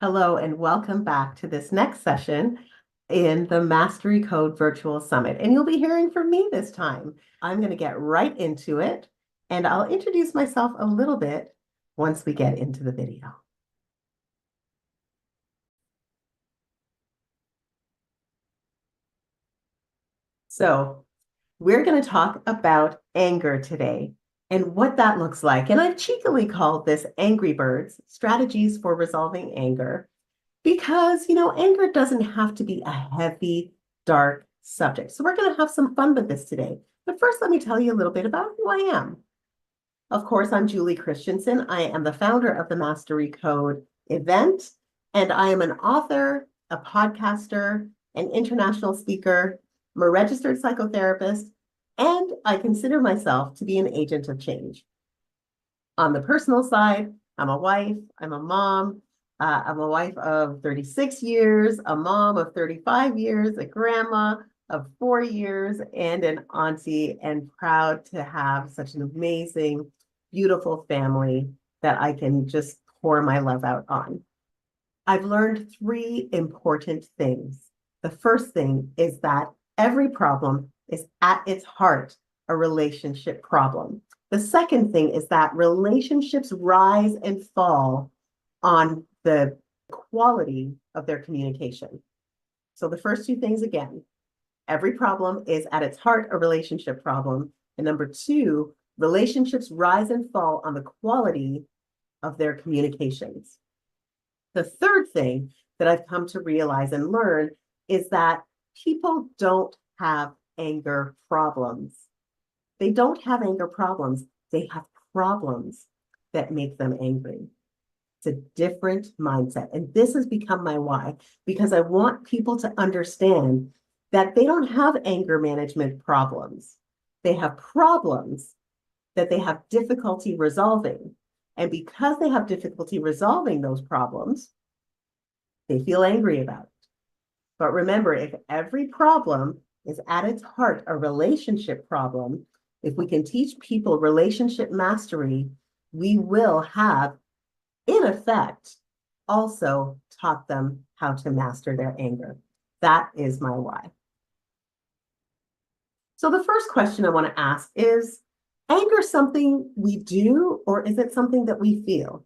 Hello, and welcome back to this next session in the Mastery Code Virtual Summit. And you'll be hearing from me this time. I'm going to get right into it, and I'll introduce myself a little bit once we get into the video. So we're going to talk about anger today and what that looks like. And I've cheekily called this Angry Birds, Strategies for Resolving Anger, because, anger doesn't have to be a heavy, dark subject. So we're going to have some fun with this today. But first, let me tell you a little bit about who I am. Of course, I'm Julie Christiansen. I am the founder of the Mastery Code event, and I am an author, a podcaster, an international speaker, I'm a registered psychotherapist, and I consider myself to be an agent of change. On the personal side, I'm a wife, I'm a mom, I'm a wife of 36 years, a mom of 35 years, a grandma of 4 years, and an auntie, and proud to have such an amazing, beautiful family that I can just pour my love out on. I've learned 3 important things. The first thing is that every problem is at its heart a relationship problem. The second thing is that relationships rise and fall on the quality of their communication. So the first 2 things again, every problem is at its heart a relationship problem. And number 2, relationships rise and fall on the quality of their communications. The third thing that I've come to realize and learn is that people don't have anger problems. They don't have anger problems. They have problems that make them angry. It's a different mindset. And this has become my why, because I want people to understand that they don't have anger management problems. They have problems that they have difficulty resolving. And because they have difficulty resolving those problems, they feel angry about it. But remember, if every problem is at its heart a relationship problem, if we can teach people relationship mastery, we will have, in effect, also taught them how to master their anger. That is my why. So the first question I want to ask is anger something we do, or is it something that we feel?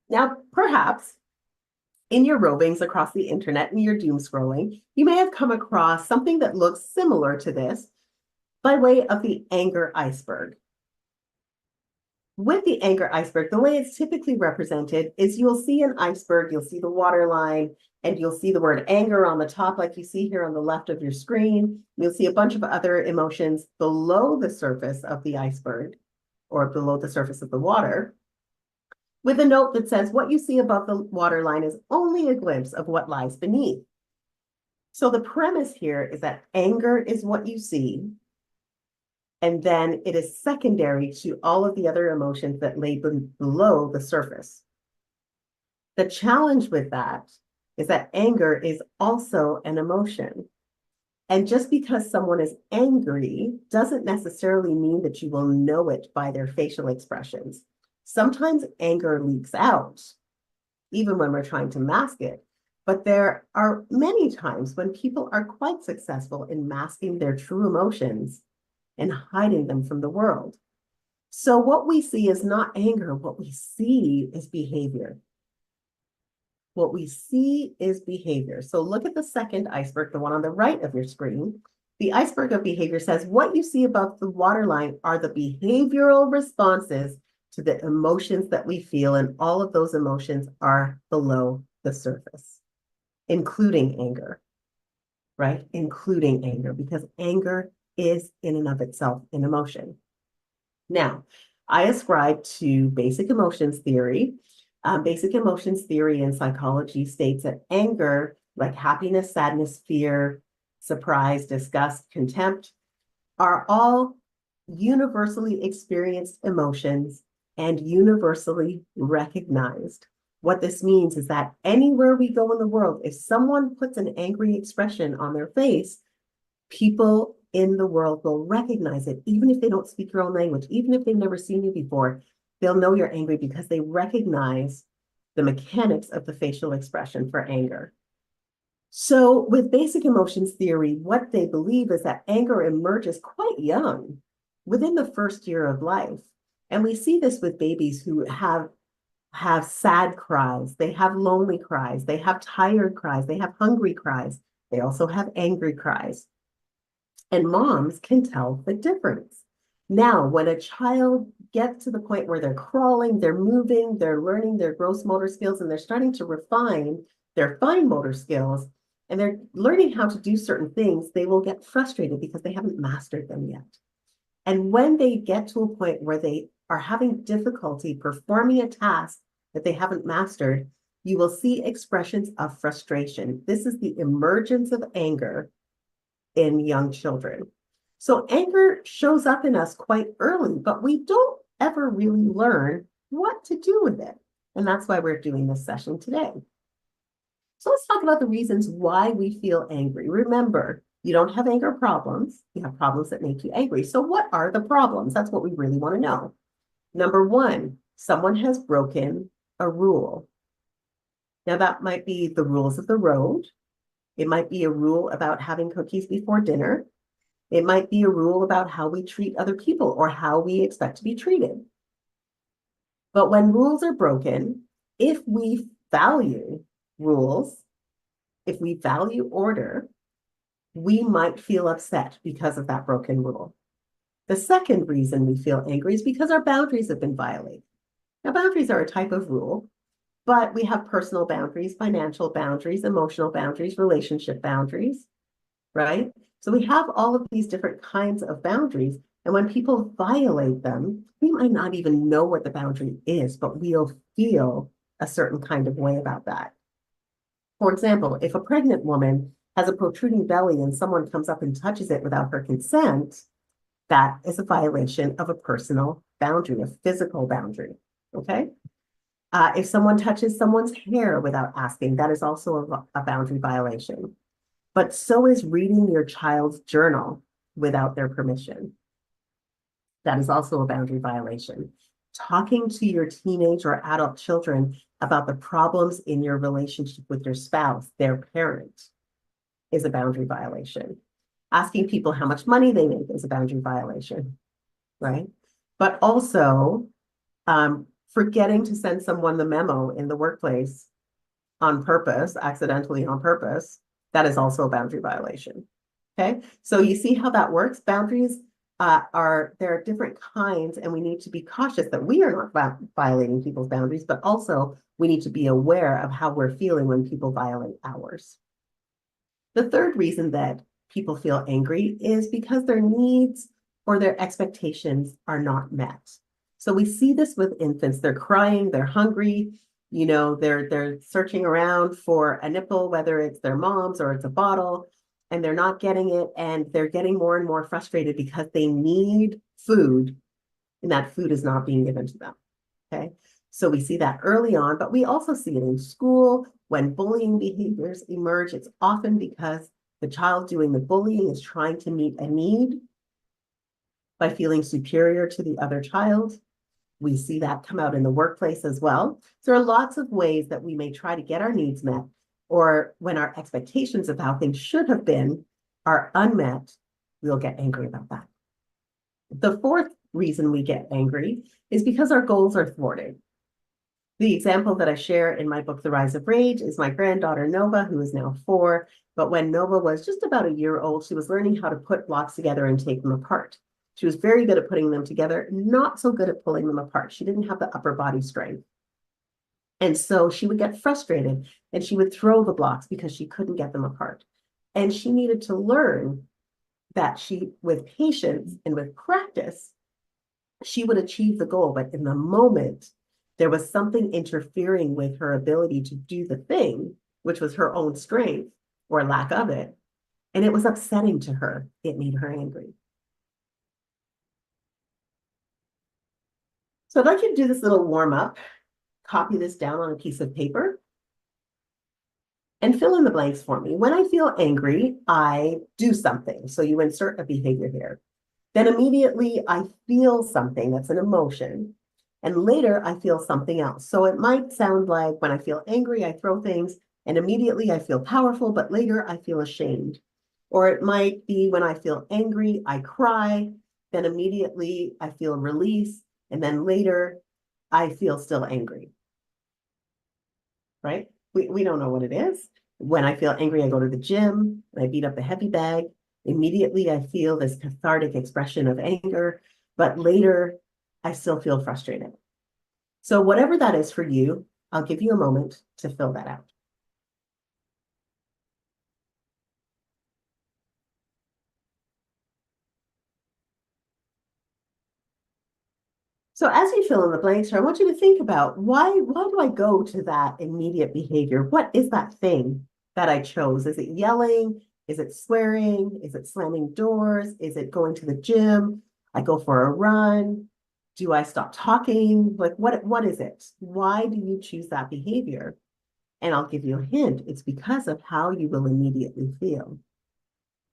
Now, perhaps in your rovings across the internet and your doom scrolling, you may have come across something that looks similar to this by way of the anger iceberg. With the anger iceberg, the way it's typically represented is you'll see an iceberg, you'll see the water line, and you'll see the word anger on the top, like you see here on the left of your screen. You'll see a bunch of other emotions below the surface of the iceberg, or below the surface of the water, with a note that says what you see above the water line is only a glimpse of what lies beneath. So the premise here is that anger is what you see, and then it is secondary to all of the other emotions that lay below the surface. The challenge with that is that anger is also an emotion. And just because someone is angry doesn't necessarily mean that you will know it by their facial expressions. Sometimes anger leaks out, even when we're trying to mask it. But there are many times when people are quite successful in masking their true emotions and hiding them from the world. So what we see is not anger. What we see is behavior. What we see is behavior. So look at the second iceberg, the one on the right of your screen. The iceberg of behavior says what you see above the waterline are the behavioral responses to the emotions that we feel, and all of those emotions are below the surface, including anger, right? Including anger, because anger is in and of itself an emotion. Now, I ascribe to basic emotions theory. Basic emotions theory in psychology states that anger, like happiness, sadness, fear, surprise, disgust, contempt, are all universally experienced emotions and universally recognized. What this means is that anywhere we go in the world, if someone puts an angry expression on their face, people in the world will recognize it, even if they don't speak your own language, even if they've never seen you before, they'll know you're angry because they recognize the mechanics of the facial expression for anger. So with basic emotions theory, what they believe is that anger emerges quite young, within the first year of life. And we see this with babies who have sad cries, they have lonely cries, they have tired cries, they have hungry cries, they also have angry cries. And moms can tell the difference. Now, when a child gets to the point where they're crawling, they're moving, they're learning their gross motor skills, and they're starting to refine their fine motor skills, and they're learning how to do certain things, they will get frustrated because they haven't mastered them yet. And when they get to a point where they are having difficulty performing a task that they haven't mastered, you will see expressions of frustration. This is the emergence of anger in young children. So anger shows up in us quite early, but we don't ever really learn what to do with it. And that's why we're doing this session today. So let's talk about the reasons why we feel angry. Remember, you don't have anger problems, you have problems that make you angry. So what are the problems? That's what we really want to know. Number one, someone has broken a rule. Now that might be the rules of the road. It might be a rule about having cookies before dinner. It might be a rule about how we treat other people or how we expect to be treated. But when rules are broken, if we value rules, if we value order, we might feel upset because of that broken rule. The second reason we feel angry is because our boundaries have been violated. Now, boundaries are a type of rule, but we have personal boundaries, financial boundaries, emotional boundaries, relationship boundaries, right? So we have all of these different kinds of boundaries. And when people violate them, we might not even know what the boundary is, but we'll feel a certain kind of way about that. For example, if a pregnant woman has a protruding belly and someone comes up and touches it without her consent, that is a violation of a personal boundary, a physical boundary, okay? If someone touches someone's hair without asking, that is also a boundary violation. But so is reading your child's journal without their permission. That is also a boundary violation. Talking to your teenage or adult children about the problems in your relationship with your spouse, their parent, is a boundary violation. Asking people how much money they make is a boundary violation, right? But also forgetting to send someone the memo in the workplace on purpose, accidentally on purpose, that is also a boundary violation, okay? So you see how that works? Boundaries there are different kinds, and we need to be cautious that we are not violating people's boundaries, but also we need to be aware of how we're feeling when people violate ours. The third reason that people feel angry is because their needs or their expectations are not met. So we see this with infants. They're crying, they're hungry, you know, they're searching around for a nipple, whether it's their mom's or it's a bottle, and they're not getting it, and they're getting more and more frustrated because they need food, and that food is not being given to them, okay? So we see that early on, but we also see it in school. When bullying behaviors emerge, it's often because the child doing the bullying is trying to meet a need by feeling superior to the other child. We see that come out in the workplace as well. So there are lots of ways that we may try to get our needs met, or when our expectations of how things should have been are unmet, we'll get angry about that. The fourth reason we get angry is because our goals are thwarted. The example that I share in my book, The Rise of Rage, is my granddaughter, Nova, who is now 4. But when Nova was just about a year old, she was learning how to put blocks together and take them apart. She was very good at putting them together, not so good at pulling them apart. She didn't have the upper body strength. And so she would get frustrated and she would throw the blocks because she couldn't get them apart. And she needed to learn that with patience and with practice, she would achieve the goal. But in the moment, there was something interfering with her ability to do the thing, which was her own strength or lack of it. And it was upsetting to her. It made her angry. So I'd like you to do this little warm up copy this down on a piece of paper and fill in the blanks for me. When I feel angry, I do something. So you insert a behavior here. Then immediately I feel something that's an emotion. And later I feel something else. So it might sound like when I feel angry, I throw things and immediately I feel powerful, but later I feel ashamed. Or it might be when I feel angry, I cry, then immediately I feel release, and then later I feel still angry, right? We don't know what it is. When I feel angry, I go to the gym and I beat up the heavy bag. Immediately, I feel this cathartic expression of anger, but later, I still feel frustrated. So whatever that is for you, I'll give you a moment to fill that out. So as you fill in the blanks here, I want you to think about why do I go to that immediate behavior? What is that thing that I chose? Is it yelling? Is it swearing? Is it slamming doors? Is it going to the gym? I go for a run. Do I stop talking? Like what is it? Why do you choose that behavior? And I'll give you a hint. It's because of how you will immediately feel.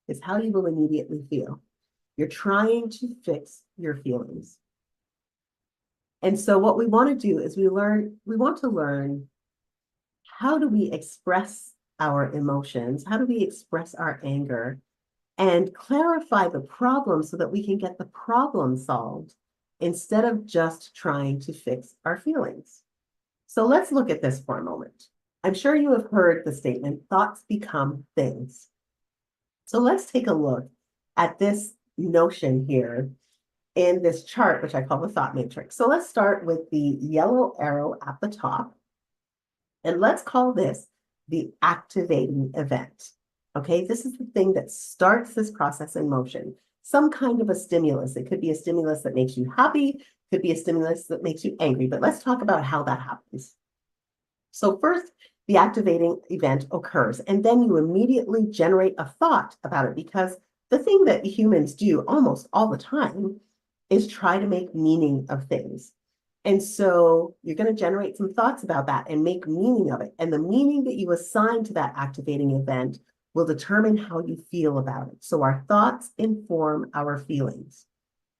It's how you will immediately feel. You're trying to fix your feelings. And so what we want to do is we want to learn how do we express our emotions? How do we express our anger and clarify the problem so that we can get the problem solved instead of just trying to fix our feelings? So let's look at this for a moment. I'm sure you have heard the statement, thoughts become things. So let's take a look at this notion here in this chart, which I call the thought matrix. So let's start with the yellow arrow at the top. And let's call this the activating event. Okay, this is the thing that starts this process in motion. Some kind of a stimulus. It could be a stimulus that makes you happy, could be a stimulus that makes you angry, but let's talk about how that happens. So first, the activating event occurs, and then you immediately generate a thought about it, because the thing that humans do almost all the time is try to make meaning of things. And so you're going to generate some thoughts about that and make meaning of it. And the meaning that you assign to that activating event will determine how you feel about it. So our thoughts inform our feelings.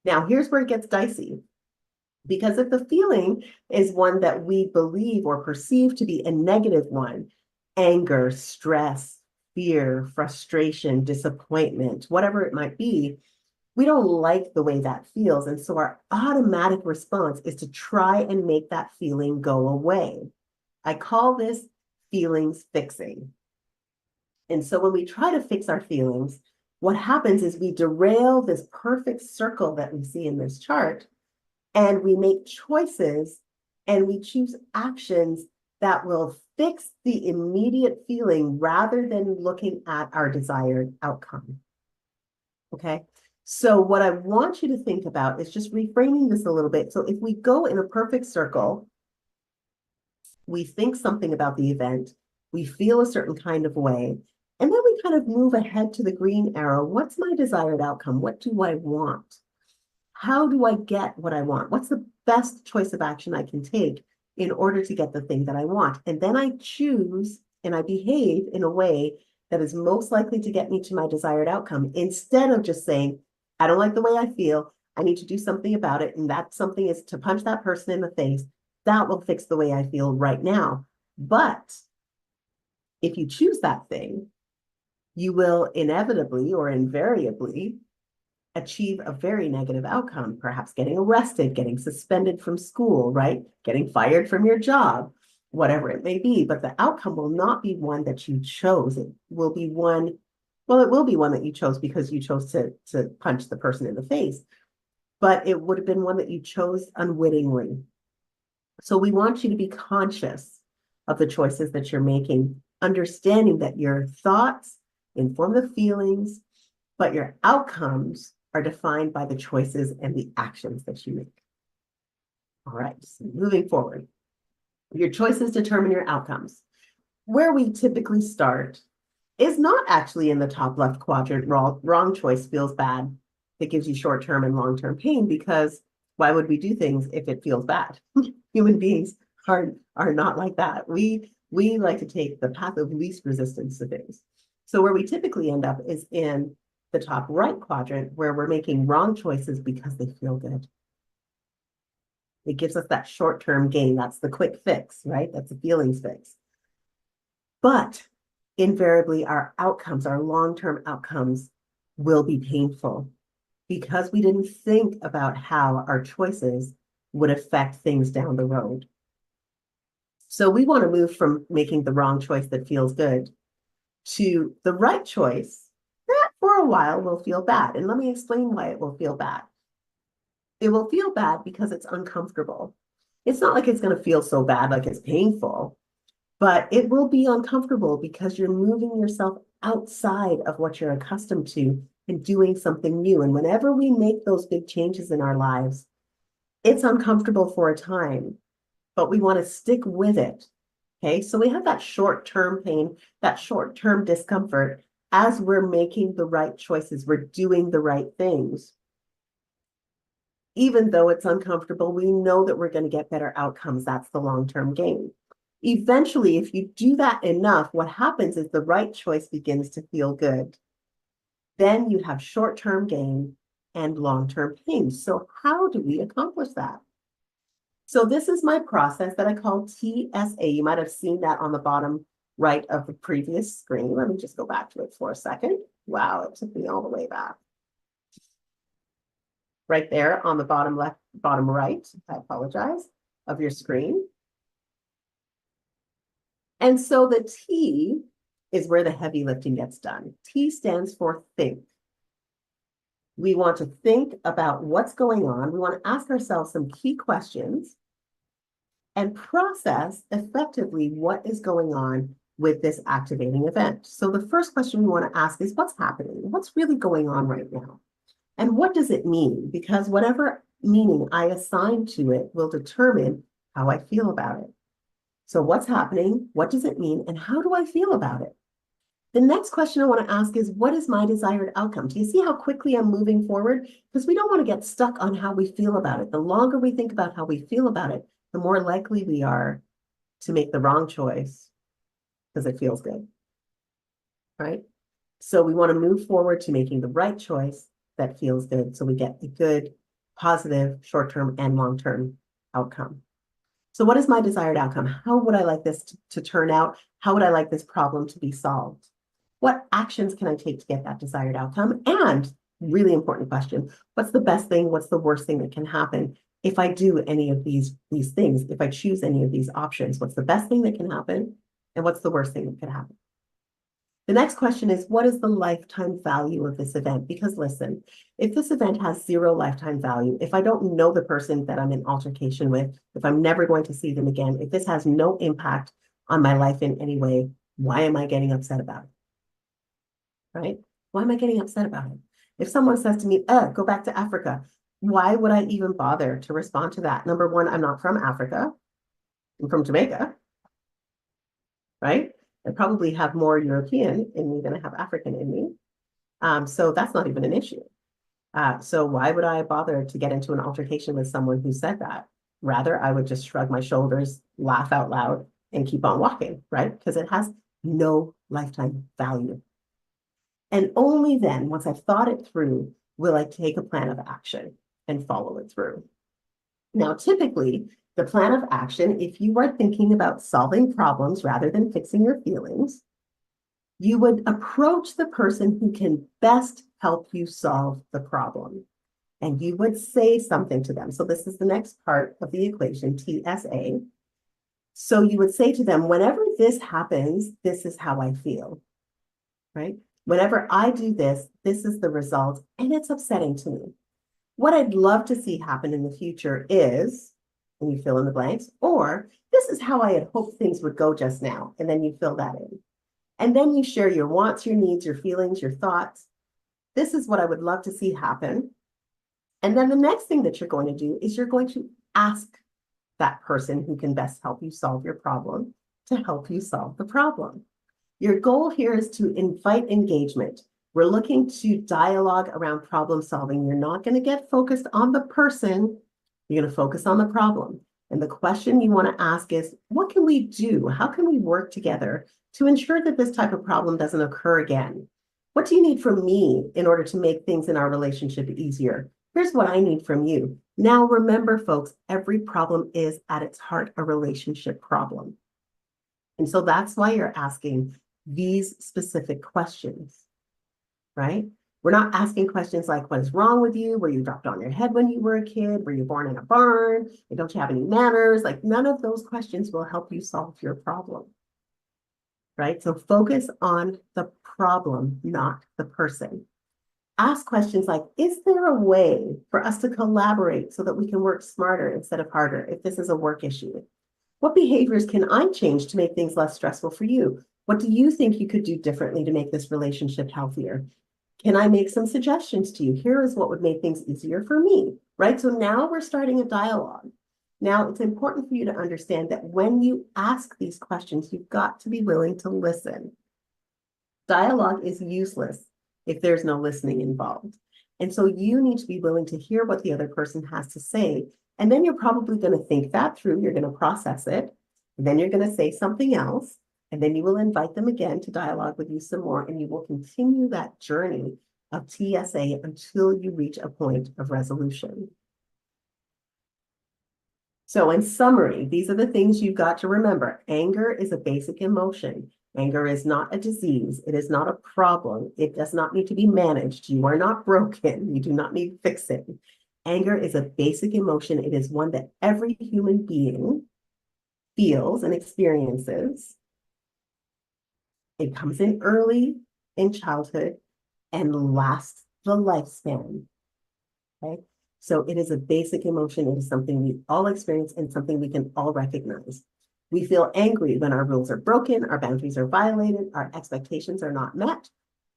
Now, here's where it gets dicey. Because if the feeling is one that we believe or perceive to be a negative one, anger, stress, fear, frustration, disappointment, whatever it might be, we don't like the way that feels. And so our automatic response is to try and make that feeling go away. I call this feelings fixing. And so when we try to fix our feelings, what happens is we derail this perfect circle that we see in this chart, and we make choices and we choose actions that will fix the immediate feeling rather than looking at our desired outcome. Okay? So what I want you to think about is just reframing this a little bit. So if we go in a perfect circle, we think something about the event, we feel a certain kind of way, and then we kind of move ahead to the green arrow. What's my desired outcome? What do I want? How do I get what I want? What's the best choice of action I can take in order to get the thing that I want? And then I choose and I behave in a way that is most likely to get me to my desired outcome, instead of just saying, I don't like the way I feel, I need to do something about it. And that something is to punch that person in the face. That will fix the way I feel right now. But if you choose that thing, you will inevitably or invariably achieve a very negative outcome, perhaps getting arrested, getting suspended from school, right? Getting fired from your job, whatever it may be. But the outcome will not be one that you chose. It will be one, well, it will be one that you chose because you chose to punch the person in the face, but it would have been one that you chose unwittingly. So we want you to be conscious of the choices that you're making, understanding that your thoughts inform the feelings, but your outcomes are defined by the choices and the actions that you make. All right, so moving forward, your choices determine your outcomes. Where we typically start is not actually in the top left quadrant. Wrong choice feels bad. It gives you short-term and long-term pain, because why would we do things if it feels bad? Human beings are not like that. We like to take the path of least resistance to things. So where we typically end up is in the top right quadrant, where we're making wrong choices because they feel good. It gives us that short-term gain. That's the quick fix, right? That's the feelings fix. But invariably, our outcomes, our long-term outcomes, will be painful because we didn't think about how our choices would affect things down the road. So we want to move from making the wrong choice that feels good to the right choice that for a while will feel bad. And let me explain why it will feel bad. It will feel bad because it's uncomfortable. It's not like it's going to feel so bad, like it's painful, but it will be uncomfortable because you're moving yourself outside of what you're accustomed to and doing something new. And whenever we make those big changes in our lives, it's uncomfortable for a time, but we want to stick with it. Okay, so we have that short-term pain, that short-term discomfort as we're making the right choices, we're doing the right things. Even though it's uncomfortable, we know that we're going to get better outcomes. That's the long-term gain. Eventually, if you do that enough, what happens is the right choice begins to feel good. Then you have short-term gain and long-term pain. So how do we accomplish that? So this is my process that I call TSA. You might have seen that on the bottom right of the previous screen. Let me just go back to it for a second. Wow, it took me all the way back. Right there on the bottom left, bottom right, I apologize, of your screen. And so the T is where the heavy lifting gets done. T stands for think. We want to think about what's going on. We want to ask ourselves some key questions and process effectively what is going on with this activating event. So the first question we want to ask is, what's happening? What's really going on right now? And what does it mean? Because whatever meaning I assign to it will determine how I feel about it. So what's happening? What does it mean? And how do I feel about it? The next question I want to ask is, what is my desired outcome? Do you see how quickly I'm moving forward? Because we don't want to get stuck on how we feel about it. The longer we think about how we feel about it, the more likely we are to make the wrong choice because it feels good, right? So we want to move forward to making the right choice that feels good so we get a good, positive, short-term and long-term outcome. So what is my desired outcome? How would I like this to turn out? How would I like this problem to be solved? What actions can I take to get that desired outcome? And really important question, what's the best thing? What's the worst thing that can happen if I do any of these things? If I choose any of these options, what's the best thing that can happen? And what's the worst thing that could happen? The next question is, what is the lifetime value of this event? Because listen, if this event has zero lifetime value, if I don't know the person that I'm in altercation with, if I'm never going to see them again, if this has no impact on my life in any way, why am I getting upset about it? Right? Why am I getting upset about it? If someone says to me, go back to Africa, why would I even bother to respond to that? Number one, I'm not from Africa. I'm from Jamaica, right? I probably have more European in me than I have African in me. So that's not even an issue. So why would I bother to get into an altercation with someone who said that? Rather, I would just shrug my shoulders, laugh out loud, and keep on walking, right? Because it has no lifetime value. And only then, once I've thought it through, will I take a plan of action and follow it through. Now, typically, the plan of action, if you are thinking about solving problems rather than fixing your feelings, you would approach the person who can best help you solve the problem. And you would say something to them. So this is the next part of the equation, TSA. So you would say to them, whenever this happens, this is how I feel, right? Whenever I do this, this is the result, and it's upsetting to me. What I'd love to see happen in the future is, and you fill in the blanks, or this is how I had hoped things would go just now, and then you fill that in. And then you share your wants, your needs, your feelings, your thoughts. This is what I would love to see happen. And then the next thing that you're going to do is you're going to ask that person who can best help you solve your problem to help you solve the problem. Your goal here is to invite engagement. We're looking to dialogue around problem solving. You're not going to get focused on the person. You're going to focus on the problem. And the question you want to ask is, what can we do? How can we work together to ensure that this type of problem doesn't occur again? What do you need from me in order to make things in our relationship easier? Here's what I need from you. Now, remember, folks, every problem is at its heart a relationship problem. And so that's why you're asking these specific questions, right? We're not asking questions like, what is wrong with you? Were you dropped on your head when you were a kid? Were you born in a barn? And don't you have any manners? Like, none of those questions will help you solve your problem, right? So focus on the problem, not the person. Ask questions like, is there a way for us to collaborate so that we can work smarter instead of harder if this is a work issue? What behaviors can I change to make things less stressful for you? What do you think you could do differently to make this relationship healthier? Can I make some suggestions to you? Here is what would make things easier for me, right? So now we're starting a dialogue. Now it's important for you to understand that when you ask these questions, you've got to be willing to listen. Dialogue is useless if there's no listening involved. And so you need to be willing to hear what the other person has to say. And then you're probably going to think that through. You're going to process it. And then you're going to say something else. And then you will invite them again to dialogue with you some more. And you will continue that journey of TSA until you reach a point of resolution. So in summary, these are the things you've got to remember. Anger is a basic emotion. Anger is not a disease. It is not a problem. It does not need to be managed. You are not broken. You do not need fixing. Anger is a basic emotion. It is one that every human being feels and experiences. It comes in early in childhood and lasts the lifespan. Okay? So it is a basic emotion. It is something we all experience and something we can all recognize. We feel angry when our rules are broken, our boundaries are violated, our expectations are not met,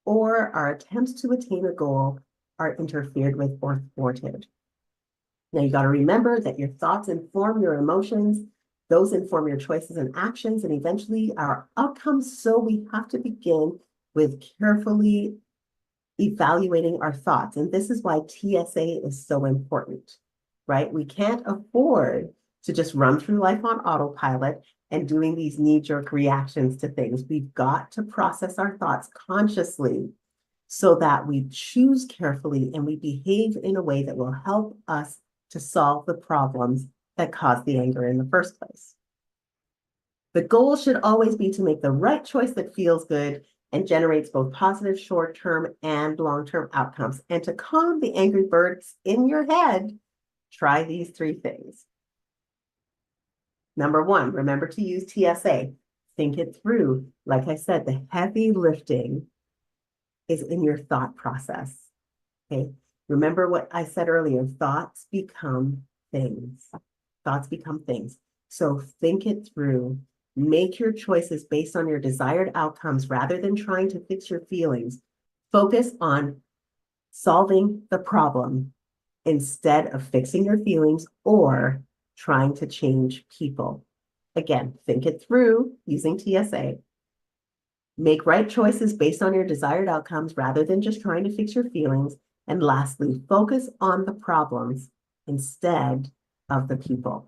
or our attempts to attain a goal are interfered with or thwarted. Now you got to remember that your thoughts inform your emotions, those inform your choices and actions, and eventually our outcomes. So we have to begin with carefully evaluating our thoughts. And this is why TSA is so important, right? We can't afford to just run through life on autopilot and doing these knee-jerk reactions to things. We've got to process our thoughts consciously so that we choose carefully and we behave in a way that will help us to solve the problems that cause the anger in the first place. The goal should always be to make the right choice that feels good and generates both positive short-term and long-term outcomes. And to calm the angry birds in your head, try these three things. Number one, remember to use TSA. Think it through. Like I said, the heavy lifting is in your thought process. Okay. Remember what I said earlier, thoughts become things. Thoughts become things. So think it through. Make your choices based on your desired outcomes rather than trying to fix your feelings. Focus on solving the problem instead of fixing your feelings or trying to change people. Again, think it through using TSA. Make right choices based on your desired outcomes rather than just trying to fix your feelings. And lastly, focus on the problems instead of the people.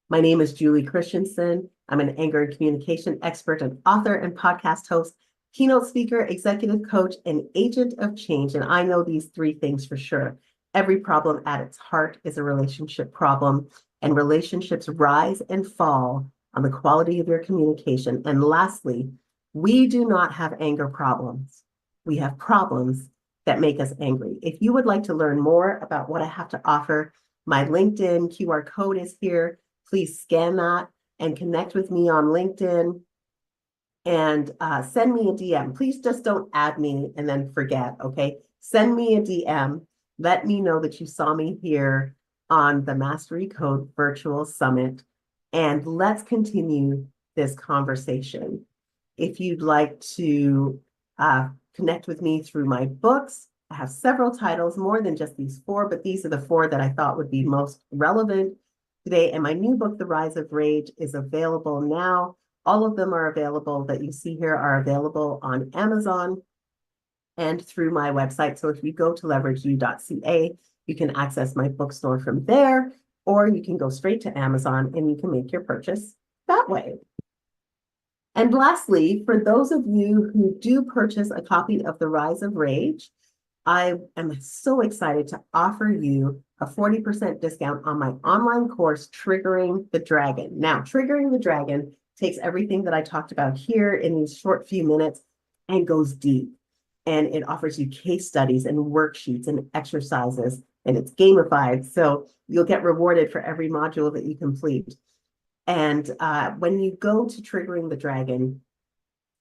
My name is Julie Christiansen. I'm an anger and communication expert and author and podcast host, keynote speaker, executive coach, and agent of change. And I know these three things for sure. Every problem at its heart is a relationship problem, and relationships rise and fall on the quality of your communication. And lastly, we do not have anger problems. We have problems that make us angry. If you would like to learn more about what I have to offer, my LinkedIn QR code is here. Please scan that and connect with me on LinkedIn and send me a DM. Please just don't add me and then forget, okay? Send me a DM. Let me know that you saw me here on the Mastery Code Virtual Summit, and let's continue this conversation. If you'd like to connect with me through my books, I have several titles, more than just these four, but these are the four that I thought would be most relevant today. And my new book, The Rise of Rage, is available now. All of them are available that you see here are available on Amazon and through my website. So if you go to leverageu.ca, you can access my bookstore from there. or you can go straight to Amazon and you can make your purchase that way. And lastly, for those of you who do purchase a copy of The Rise of Rage, I am so excited to offer you a 40% discount on my online course, Triggering the Dragon. Now, Triggering the Dragon takes everything that I talked about here in these short few minutes and goes deep. And it offers you case studies and worksheets and exercises, and it's gamified. So you'll get rewarded for every module that you complete. And when you go to Triggering the Dragon,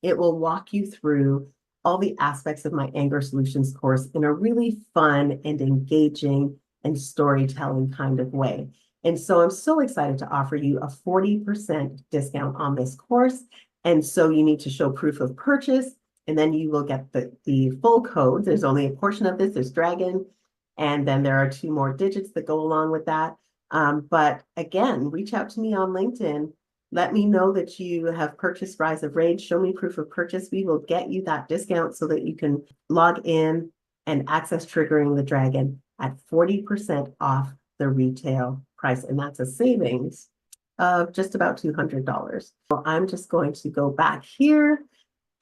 it will walk you through all the aspects of my anger solutions course in a really fun and engaging and storytelling kind of way. And so I'm so excited to offer you a 40% discount on this course. And so you need to show proof of purchase, and then you will get the full code. There's only a portion of this, there's Dragon, and then there are 2 more digits that go along with that. But again, reach out to me on LinkedIn. Let me know that you have purchased Rise of Rage. Show me proof of purchase. We will get you that discount so that you can log in and access Triggering the Dragon at 40% off the retail price. And that's a savings of just about $200. So I'm just going to go back here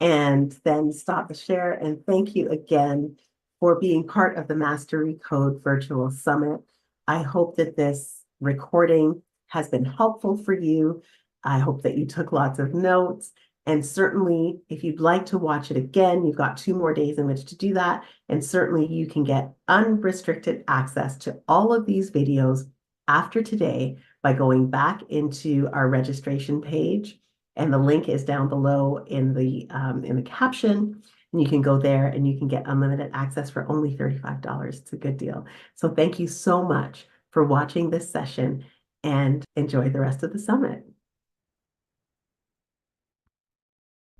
and then stop the share. And thank you again for being part of the Mastery Code Virtual Summit. I hope that this recording has been helpful for you. I hope that you took lots of notes. And certainly, if you'd like to watch it again, you've got 2 more days in which to do that. And certainly, you can get unrestricted access to all of these videos after today by going back into our registration page. And the link is down below in the caption. And you can go there and you can get unlimited access for only $35. It's a good deal. So thank you so much for watching this session and enjoy the rest of the summit.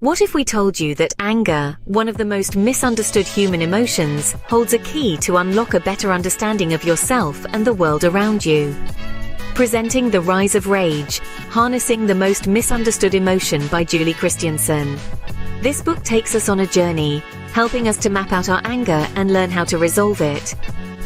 What if we told you that anger, one of the most misunderstood human emotions, holds a key to unlock a better understanding of yourself and the world around you? Presenting The Rise of Rage, Harnessing the Most Misunderstood Emotion by Julie Christiansen. This book takes us on a journey, helping us to map out our anger and learn how to resolve it.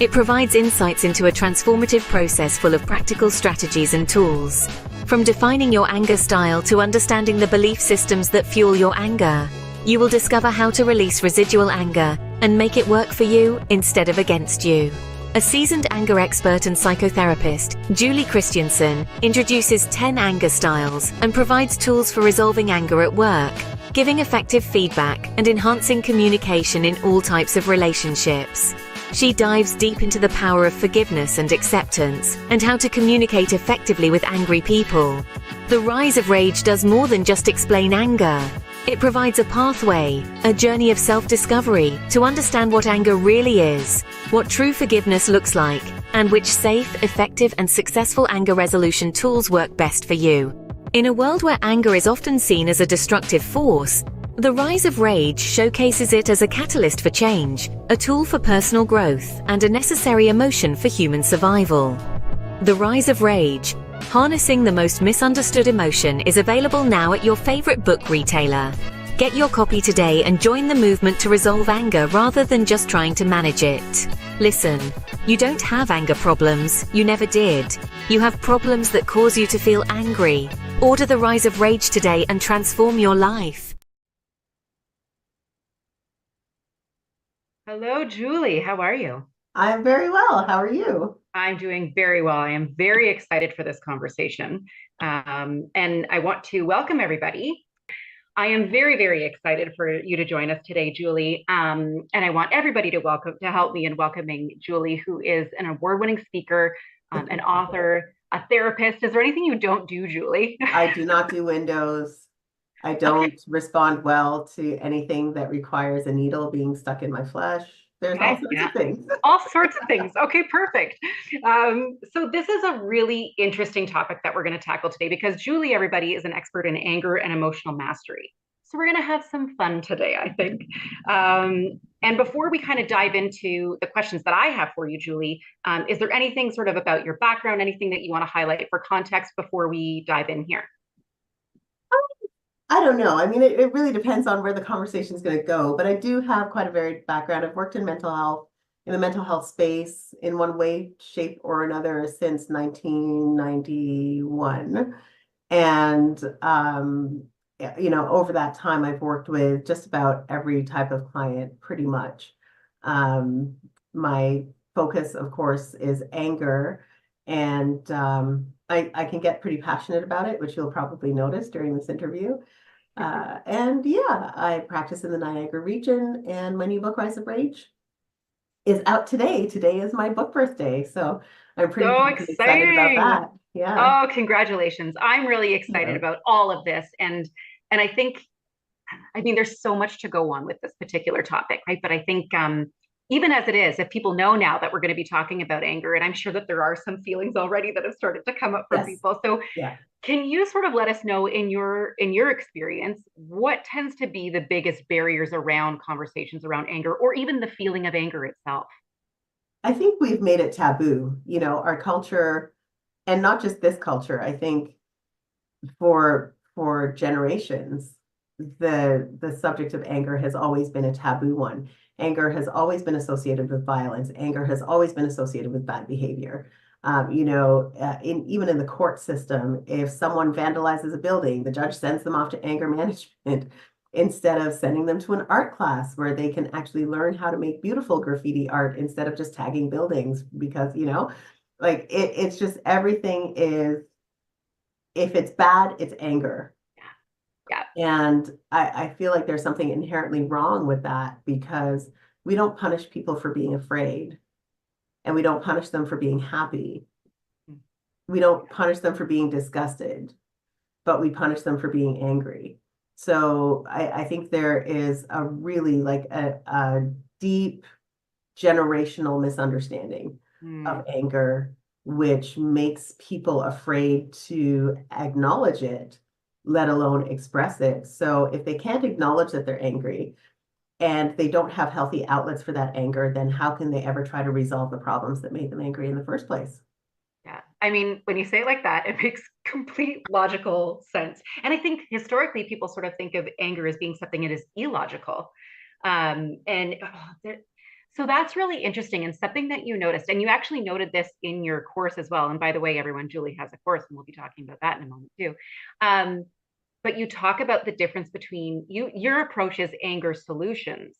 It provides insights into a transformative process full of practical strategies and tools. From defining your anger style to understanding the belief systems that fuel your anger, you will discover how to release residual anger and make it work for you instead of against you. A seasoned anger expert and psychotherapist, Julie Christiansen introduces 10 anger styles and provides tools for resolving anger at work, giving effective feedback and enhancing communication in all types of relationships. She dives deep into the power of forgiveness and acceptance, and how to communicate effectively with angry people. The Rise of Rage does more than just explain anger. It provides a pathway, a journey of self-discovery, to understand what anger really is, what true forgiveness looks like, and which safe, effective, and successful anger resolution tools work best for you. In a world where anger is often seen as a destructive force, The Rise of Rage showcases it as a catalyst for change, a tool for personal growth, and a necessary emotion for human survival. The Rise of Rage, Harnessing the Most Misunderstood Emotion is available now at your favorite book retailer. Get your copy today and join the movement to resolve anger rather than just trying to manage it. Listen, you don't have anger problems, you never did. You have problems that cause you to feel angry. Order The Rise of Rage today and transform your life. Hello, Julie. How are you? I'm very well. How are you? I'm doing very well. I am very excited for this conversation. And I want to welcome everybody. I am very, very excited for you to join us today, Julie. And I want everybody to help me in welcoming Julie, who is an award-winning speaker, an author, a therapist. Is there anything you don't do, Julie? I do not do windows. I don't respond well to anything that requires a needle being stuck in my flesh. There's all sorts of things. All sorts of things. Okay, perfect. So this is a really interesting topic that we're going to tackle today because Julie, everybody, is an expert in anger and emotional mastery. So we're going to have some fun today, I think. And before we kind of dive into the questions that I have for you, Julie, is there anything sort of about your background, anything that you want to highlight for context before we dive in here? I don't know. I mean, it really depends on where the conversation is going to go, but I do have quite a varied background. I've worked in mental health in the mental health space in one way, shape, or another since 1991. And, over that time, I've worked with just about every type of client, pretty much. My focus, of course, is anger. And I can get pretty passionate about it, which you'll probably notice during this interview. And yeah, I practice in the Niagara region, and my new book, Rise of Rage, is out today. Today is my book birthday, so I'm pretty So pumped and excited about exciting. that. Yeah. Oh, congratulations. I'm really excited Yeah. about all of this. And I think, I mean, there's so much to go on with this particular topic, right? But I think even as it is, if people know now that we're going to be talking about anger, and I'm sure that there are some feelings already that have started to come up from Yes. people. So Yeah. can you sort of let us know in your experience what tends to be the biggest barriers around conversations around anger or even the feeling of anger itself? I think we've made it taboo, our culture, and not just this culture. I think for generations, the subject of anger has always been a taboo one. Anger has always been associated with violence. Anger has always been associated with bad behavior. Even in the court system, if someone vandalizes a building, the judge sends them off to anger management instead of sending them to an art class where they can actually learn how to make beautiful graffiti art instead of just tagging buildings because, like it's just everything is, if it's bad, it's anger. Yeah. And I feel like there's something inherently wrong with that because we don't punish people for being afraid and we don't punish them for being happy. We don't punish them for being disgusted, but we punish them for being angry. So I think there is a really like a deep generational misunderstanding of anger, which makes people afraid to acknowledge it, let alone express it. So if they can't acknowledge that they're angry and they don't have healthy outlets for that anger, then how can they ever try to resolve the problems that made them angry in the first place? Yeah. I mean, when you say it like that, it makes complete logical sense. And I think historically, people sort of think of anger as being something that is illogical. And so that's really interesting and something that you noticed. And you actually noted this in your course as well. And by the way, everyone, Julie has a course, and we'll be talking about that in a moment too. But you talk about the difference between your approach is anger solutions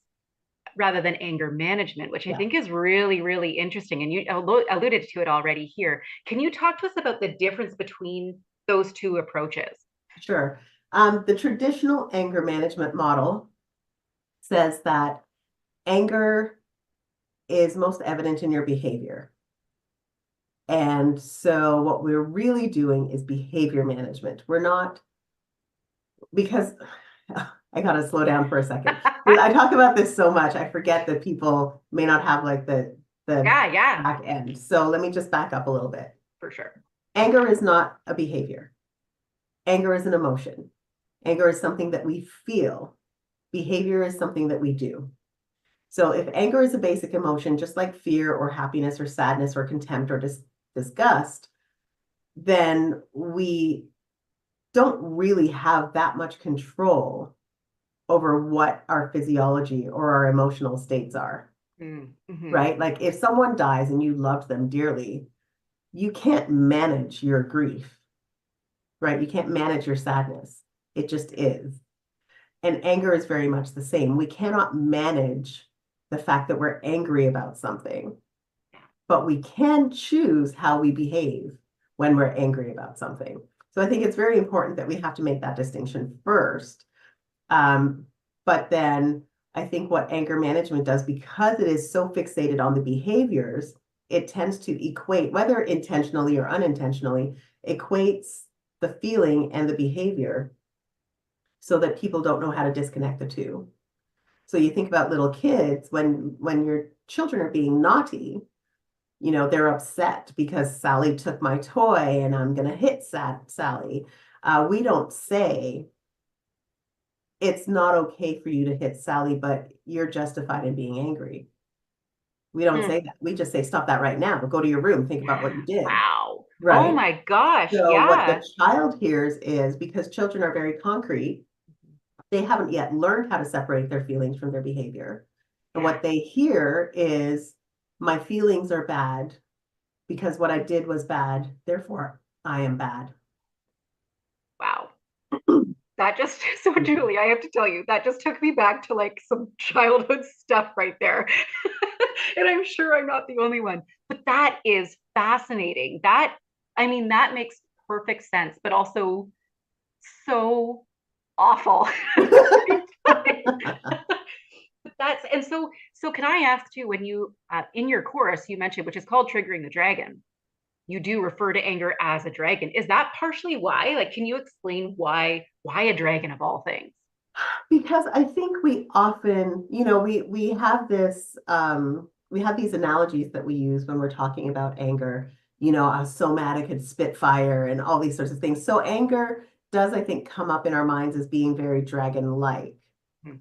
rather than anger management, which I Yeah, think is really, really interesting. And you alluded to it already here. Can you talk to us about the difference between those two approaches? sure. The traditional anger management model says that anger is most evident in your behavior. And so what we're really doing is behavior management. We're not, because I gotta slow down for a second. I talk about this so much, I forget that people may not have like the Yeah, back end. So let me just back up a little bit. for sure. Anger is not a behavior. Anger is an emotion. Anger is something that we feel. Behavior is something that we do. So if anger is a basic emotion, just like fear or happiness or sadness or contempt or disgust, then we don't really have that much control over what our physiology or our emotional states are, Mm-hmm. right? Like if someone dies and you loved them dearly, you can't manage your grief, right? You can't manage your sadness. It just is. And anger is very much the same. We cannot manage the fact that we're angry about something, but we can choose how we behave when we're angry about something. So I think it's very important that we have to make that distinction first. But then I think what anger management does, because it is so fixated on the behaviors, it tends to equate, whether intentionally or unintentionally, equates the feeling and the behavior so that people don't know how to disconnect the two. So you think about little kids, when your children are being naughty, they're upset because Sally took my toy and I'm going to hit Sally. We don't say, it's not okay for you to hit Sally, but you're justified in being angry. We don't say that. We just say, stop that right now. Go to your room. Think about what you did. Wow. Oh Right. my gosh. So what Yeah. the child hears is, because children are very concrete, they haven't yet learned how to separate their feelings from their behavior. And Yeah. what they hear is, my feelings are bad because what I did was bad, therefore I am bad. Wow. That just, so Julie, I have to tell you, that just took me back to like some childhood stuff right there. And I'm sure I'm not the only one, but that is fascinating. I mean, that makes perfect sense, but also so awful. But that's, and so can I ask you, when you, in your course, you mentioned, which is called Triggering the Dragon, you do refer to anger as a dragon. Is that partially why? Like, can you explain why a dragon of all things? Because I think we often, we have this we have these analogies that we use when we're talking about anger. I was so mad I could spit fire and all these sorts of things. So anger does, I think, come up in our minds as being very dragon-like. Hmm.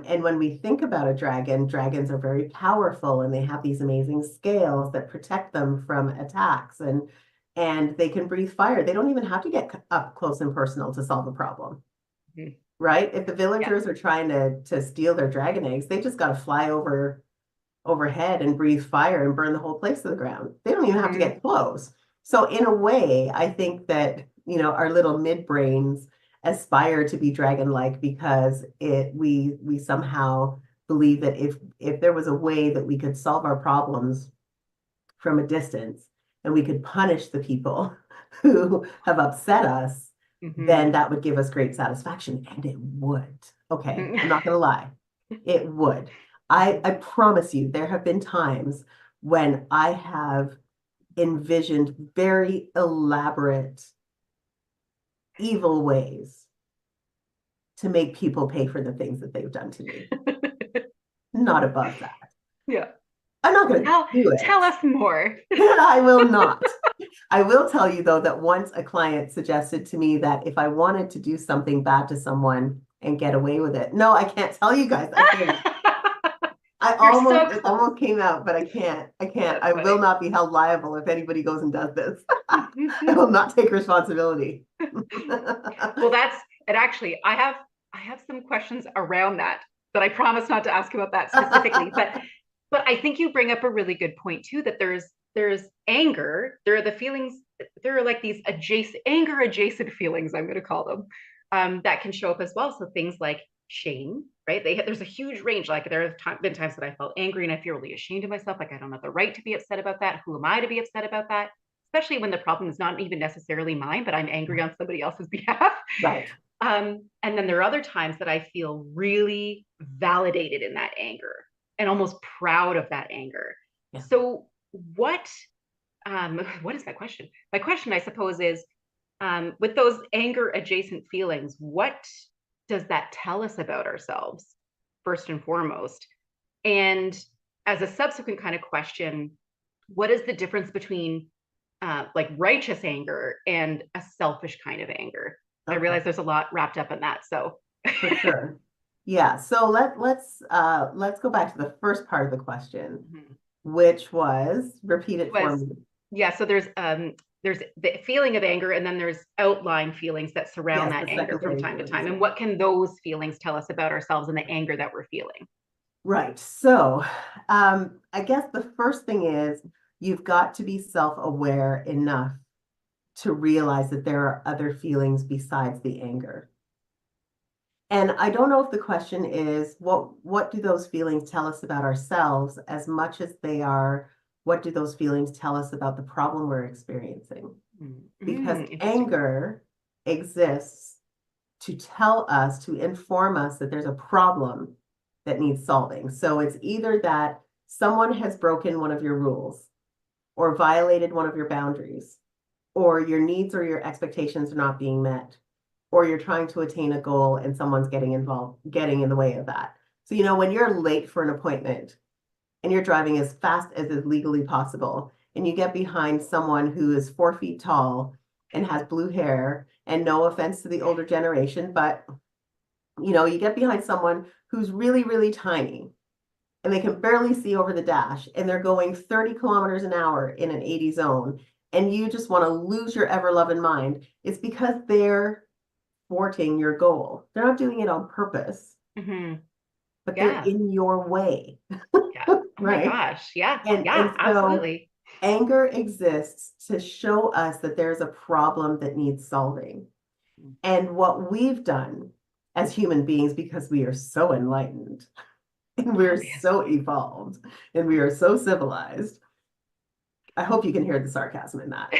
And when we think about a dragon, dragons are very powerful and they have these amazing scales that protect them from attacks, and they can breathe fire. They don't even have to get up close and personal to solve a problem. Hmm. Right? If the Yeah. villagers are trying to steal their dragon eggs, they just got to fly overhead and breathe fire and burn the whole place to the ground. They don't even have to Hmm. get close. So in a way, I think that, our little midbrains aspire to be dragon-like because we somehow believe that if there was a way that we could solve our problems from a distance and we could punish the people who have upset us, then Hmm. that would give us great satisfaction. And it would. Okay, Hmm. I'm not going to lie. It would. I promise you, there have been times when I have envisioned very elaborate, evil ways to make people pay for the things that they've done to me. Not above that. Yeah. I'm not going to Tell do tell it. us more. I will not. I will tell you, though, that once a client suggested to me that if I wanted to do something bad to someone and get away with it, no, I can't tell you guys. I can't. You're so It close. almost came out, but I can't. I can't. That's I will funny. not be held liable if anybody goes and does this. I will not take responsibility. Well, that's it. Actually, I have some questions around that, but I promise not to ask about that specifically. But I think you bring up a really good point too, that there's anger. There are the feelings. There are like these adjacent feelings, I'm going to call them, that can show up as well. So things like shame, right? There's a huge range. Like there have been times that I felt angry and I feel really ashamed of myself. Like I don't have the right to be upset about that. Who am I to be upset about that? Especially when the problem is not even necessarily mine, but I'm angry on somebody else's behalf. Right. And then there are other times that I feel really validated in that anger and almost proud of that anger. Yeah. So what is my question? My question, I suppose, is with those anger adjacent feelings, what does that tell us about ourselves, first and foremost? And as a subsequent kind of question, what is the difference between like righteous anger and a selfish kind of anger? I Okay. realize there's a lot wrapped up in that. So For sure. Yeah. So let's go back to the first part of the question, Mhm. which was repeat It it for was, me. yeah, so there's the feeling of anger and then there's outline feelings that surround Yes, that the anger from secondary time to feelings. time. Yeah. And what can those feelings tell us about ourselves and the anger that we're feeling? Right. So, I guess the first thing is you've got to be self-aware enough to realize that there are other feelings besides the anger. And I don't know if the question is what do those feelings tell us about ourselves as much as they are what do those feelings tell us about the problem we're experiencing? Because Interesting. anger exists to tell us, to inform us that there's a problem that needs solving. So it's either that someone has broken one of your rules or violated one of your boundaries, or your needs or your expectations are not being met, or you're trying to attain a goal and someone's getting in the way of that. So, when you're late for an appointment and you're driving as fast as is legally possible, and you get behind someone who is 4 feet tall and has blue hair, and no offense to the older generation, but you get behind someone who's really, really tiny and they can barely see over the dash and they're going 30 kilometers an hour in an 80 zone and you just want to lose your ever loving mind, it's because they're thwarting your goal. They're not doing it on purpose, Hmm. but they're Yeah. in your way. Yeah. Oh my right? gosh. Yeah. And Yeah, so absolutely. anger exists to show us that there's a problem that needs solving. And what we've done as human beings, because we are so enlightened and we're Oh, yes. so evolved and we are so civilized, I hope you can hear the sarcasm in that.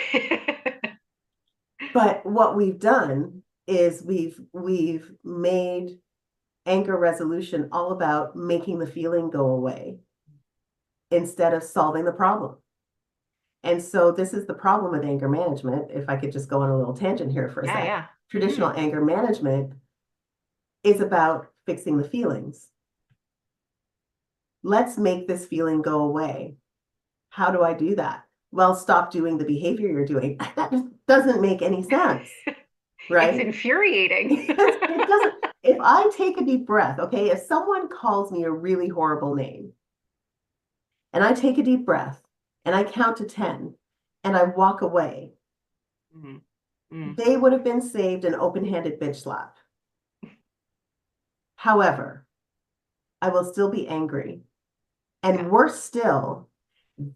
But what we've done is we've made anger resolution all about making the feeling go away instead of solving the problem. And so this is the problem with anger management. If I could just go on a little tangent here for a Yeah, sec. yeah. Traditional anger management is about fixing the feelings. Let's make this feeling go away. How do I do that? Well, stop doing the behavior you're doing. That just doesn't make any sense, It's right? infuriating. Because it doesn't, if I take a deep breath, okay, if someone calls me a really horrible name and I take a deep breath and I count to 10 and I walk away, Mm, mm, they would have been saved an open-handed bitch slap. However, I will still be angry. yeah, And worse still,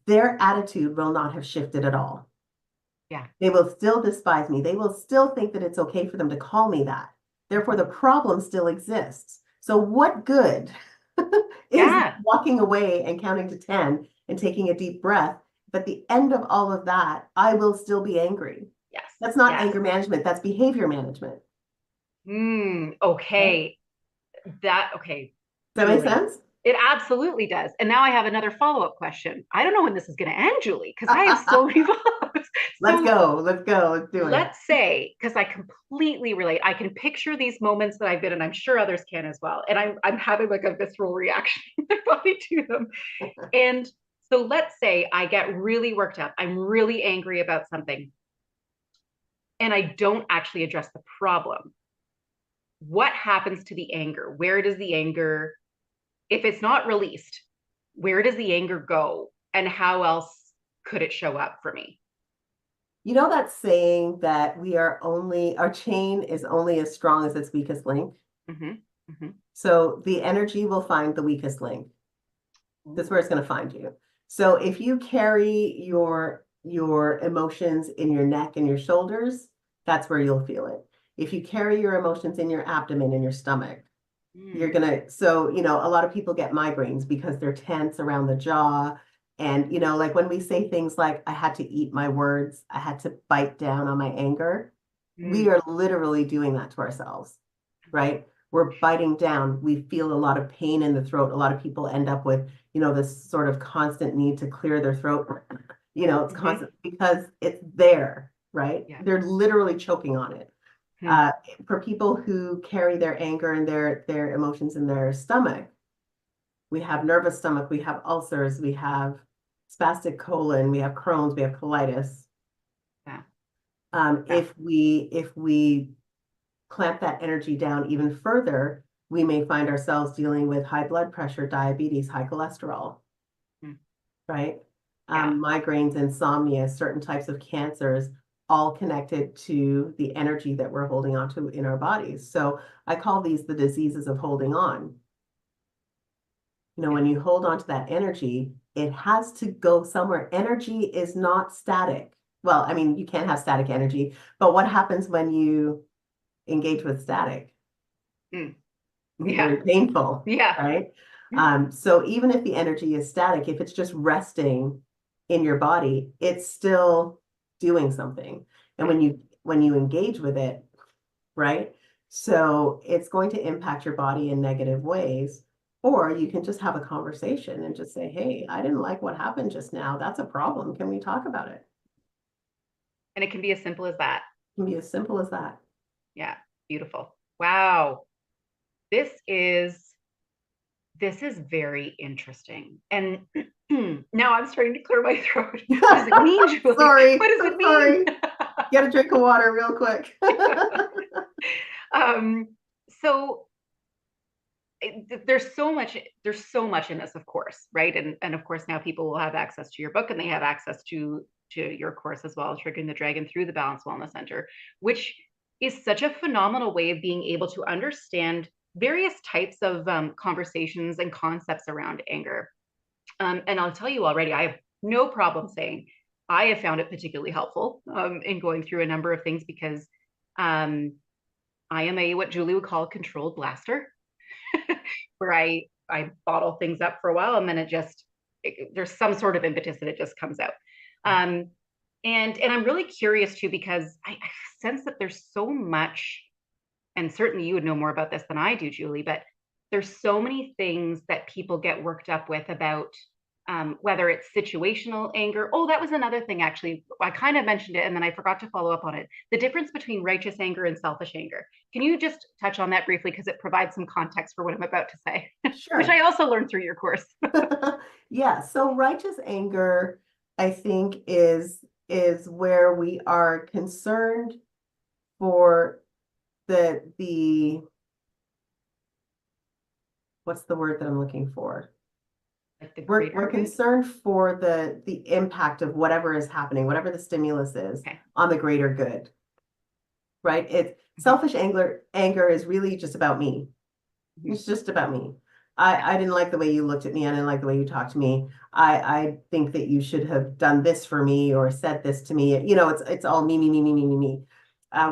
their attitude will not have shifted at all. yeah. They will still despise me. They will still think that it's okay for them to call me that. Therefore, the problem still exists. So what good is Yeah. walking away and counting to 10 and taking a deep breath? But at the end of all of that, I will still be angry. Yes. That's not Yes. anger management. That's behavior management. Okay? Okay. Okay, Does that make Julie. sense? It absolutely does. And now I have another follow-up question. I don't know when this is going to end, Julie, because I am so evolved. Let's So go. Let's go. Let's do it. let's say, because I completely relate, I can picture these moments that I've been, and I'm sure others can as well. And I'm having like a visceral reaction in my body to them. And so let's say I get really worked up. I'm really angry about something, and I don't actually address the problem. What happens to the anger? Where does the anger, if it's not released, where does the anger go? And how else could it show up for me? You know that saying that our chain is only as strong as its weakest link? Mm-hmm. Mm-hmm. So the energy will find the weakest link. That's where it's going to find you. So if you carry your emotions in your neck and your shoulders, that's where you'll feel it. If you carry your emotions in your abdomen and your stomach, you're gonna, so, a lot of people get migraines because they're tense around the jaw. And, like when we say things like, I had to eat my words, I had to bite down on my anger, we are literally doing that to ourselves, right? We're biting down. We feel a lot of pain in the throat. A lot of people end up with, this sort of constant need to clear their throat. It's constant because it's there, right? Yeah. They're literally choking on it. Hmm. For people who carry their anger and their emotions in their stomach, we have nervous stomach, we have ulcers, we have spastic colon, we have Crohn's, we have colitis. Yeah. If we clamp that energy down even further, we may find ourselves dealing with high blood pressure, diabetes, high cholesterol, right? Yeah. Migraines, insomnia, certain types of cancers, all connected to the energy that we're holding on to in our bodies. So I call these the diseases of holding on. When you hold on to that energy, it has to go somewhere. Energy is not static. Well, I mean, you can't have static energy, but what happens when you engage with static? Mm. Very Yeah. painful, Yeah. right? So even if the energy is static, if it's just resting in your body, it's still doing something. And when you engage with it, right? So it's going to impact your body in negative ways. Or you can just have a conversation and just say, hey, I didn't like what happened just now. That's a problem. Can we talk about it? And it can be as simple as that. It can be as simple as that. Yeah. Beautiful. Wow. This is this is very interesting. And now I'm starting to clear my throat. What does it mean, Julie? Sorry, What does I'm it sorry. mean? Get a drink of water real quick. um, so there's so much in this, of course, right? And of course now people will have access to your book, and they have access to your course as well, Triggering the Dragon through the Balance Wellness Center, which is such a phenomenal way of being able to understand various types of conversations and concepts around anger. And I'll tell you already, I have no problem saying I have found it particularly helpful in going through a number of things because um, I am a what Julie would call a controlled blaster, where I bottle things up for a while and then there's some sort of impetus and it just comes out. Um, and I'm really curious too because I sense that there's so much, and certainly you would know more about this than I do, Julie, but there's so many things that people get worked up with about whether it's situational anger. Oh, that was another thing, actually. I kind of mentioned it and then I forgot to follow up on it. The difference between righteous anger and selfish anger. Can you just touch on that briefly? Because it provides some context for what I'm about to say, which Sure. I also learned through your course. Yeah, so righteous anger, I think, is where we are concerned for the what's the word that I'm looking for? Like the We're greater good? concerned for the impact of whatever is happening, whatever the stimulus is Okay. on the greater good, right? It's Mhm. selfish anger is really just about me. Mhm. It's just about me. Yeah. I didn't like the way you looked at me. I didn't like the way you talked to me. I think that you should have done this for me or said this to me. You know, it's all me, me, me, me, me, me, me.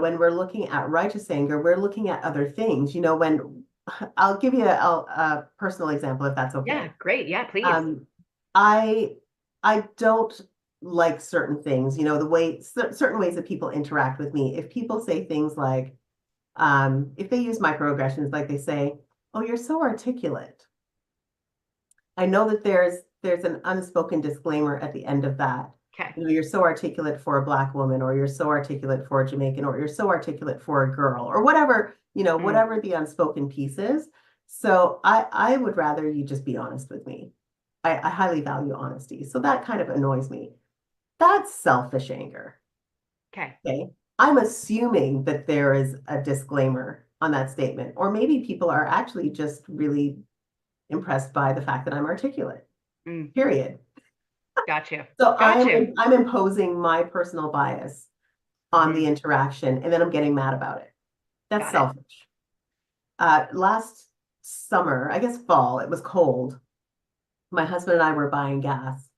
When we're looking at righteous anger, we're looking at other things. You know, when I'll give you a personal example, if that's Yeah, okay. great. Yeah, please. Um, I I don't like certain things. You know, the way certain ways that people interact with me. If people say things like, if they use microaggressions, like they say, "Oh, you're so articulate." I know that there's an unspoken disclaimer at the end of that. Okay. You know, you're so articulate for a Black woman, or you're so articulate for a Jamaican, or you're so articulate for a girl, or whatever, you know, Mm, whatever the unspoken piece is. So I would rather you just be honest with me. I highly value honesty. So that kind of annoys me. That's selfish anger. okay. Okay. I'm assuming that there is a disclaimer on that statement, or maybe people are actually just really impressed by the fact that I'm articulate, Mm, period. gotcha. So Gotcha. I'm imposing my personal bias on the Hmm. interaction and then I'm getting mad about it. That's Got it. selfish. Last summer, I guess fall, it was cold. My husband and I were buying gas.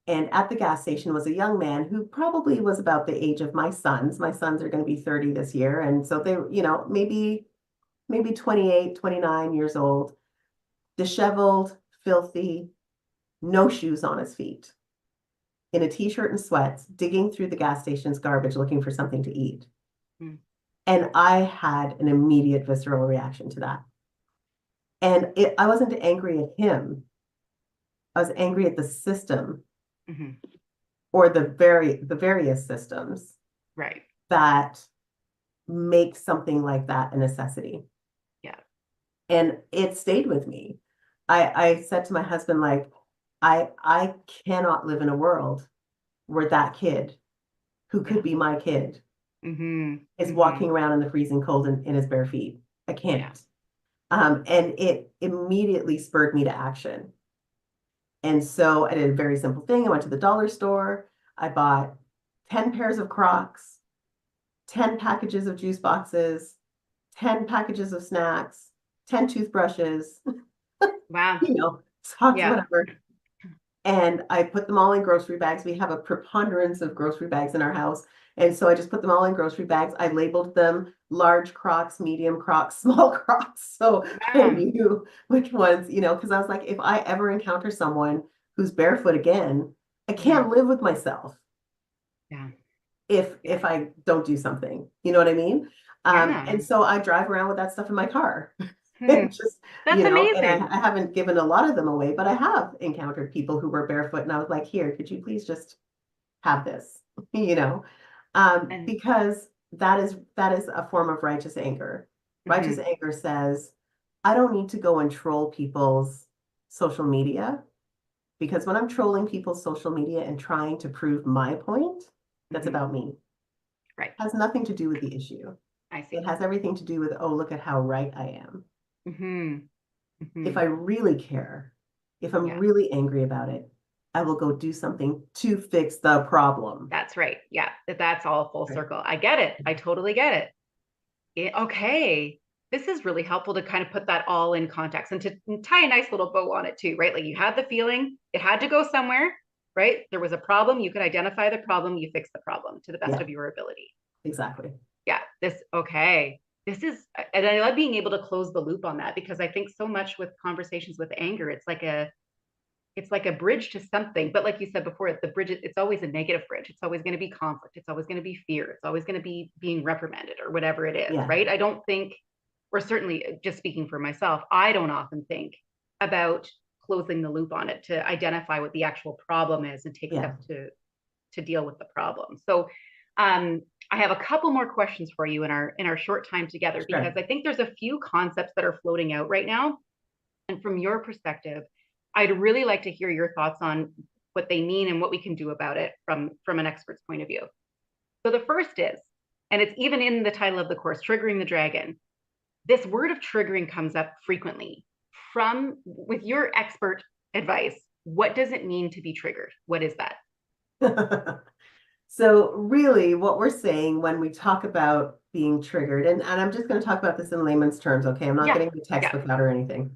And at the gas station was a young man who probably was about the age of my sons. My sons are going to be 30 this year. And so they, you know, maybe 28, 29 years old, disheveled, filthy, no shoes on his feet, in a t-shirt and sweats, digging through the gas station's garbage looking for something to eat. Mm, And I had an immediate visceral reaction to that. And I wasn't angry at him. I was angry at the system hmm. or the various systems Right. that make something like that a necessity. Yeah. And it stayed with me. I said to my husband, like, I cannot live in a world where that kid, who Yeah. could be my kid, Hmm. is Hmm. walking around in the freezing cold in his bare feet. I Yeah. can't. And it immediately spurred me to action. And so I did a very simple thing. I went to the dollar store. I bought 10 pairs of Crocs, 10 packages of juice boxes, 10 packages of snacks, 10 toothbrushes, Wow. you know, socks, Yeah. whatever. And I put them all in grocery bags. We have a preponderance of grocery bags in our house. And so I just put them all in grocery bags. I labeled them large Crocs, medium Crocs, small Crocs. So I Wow. knew which ones, you know, because I was like, if I ever encounter someone who's barefoot again, I Hmm. can't live with myself Yeah. if Yeah. I don't do something. You know what I mean? Yeah. And so I drive around with that stuff in my car. Hmm. It just, That's you know, and amazing. I haven't given a lot of them away, but I have encountered people who were barefoot and I was like, here, could you please just have this, you know? And Because that is a form of righteous anger. Righteous hmm. anger says, I don't need to go and troll people's social media because when I'm trolling people's social media and trying to prove my point, that's Hmm. about me. Right. Has nothing to do with the issue. I It see. has everything to do with, oh, look at how right I am. Hmm. If Hmm. I really care, if I'm Yeah. really angry about it, I will go do something to fix the problem. That's right. Yeah. That's all full Right. circle. I get it. I totally get it. Okay. this is really helpful to kind of put that all in context and to tie a nice little bow on it too, right? Like you had the feeling, it had to go somewhere, right? There was a problem, you could identify the problem, you fix the problem to the best Yeah, of your ability. exactly. Yeah, okay. This is, and I love being able to close the loop on that because I think so much with conversations with anger, it's like a bridge to something. But like you said before, the bridge, it's always a negative bridge. It's always going to be conflict. It's always going to be fear. It's always going to be being reprimanded or whatever it is, Yeah, right? I don't think, or certainly just speaking for myself, I don't often think about closing the loop on it to identify what the actual problem is and take yeah, steps to deal with the problem. So um, I have a couple more questions for you in our short time together because sure. I think there's a few concepts that are floating out right now. And from your perspective, I'd really like to hear your thoughts on what they mean and what we can do about it from an expert's point of view. So the first is, and it's even in the title of the course, Triggering the Dragon. This word of triggering comes up frequently. From with your expert advice, what does it mean to be triggered? What is that? So really what we're saying when we talk about being triggered, and I'm just going to talk about this in layman's terms, okay? I'm not Yeah, getting the yeah. textbook out or anything.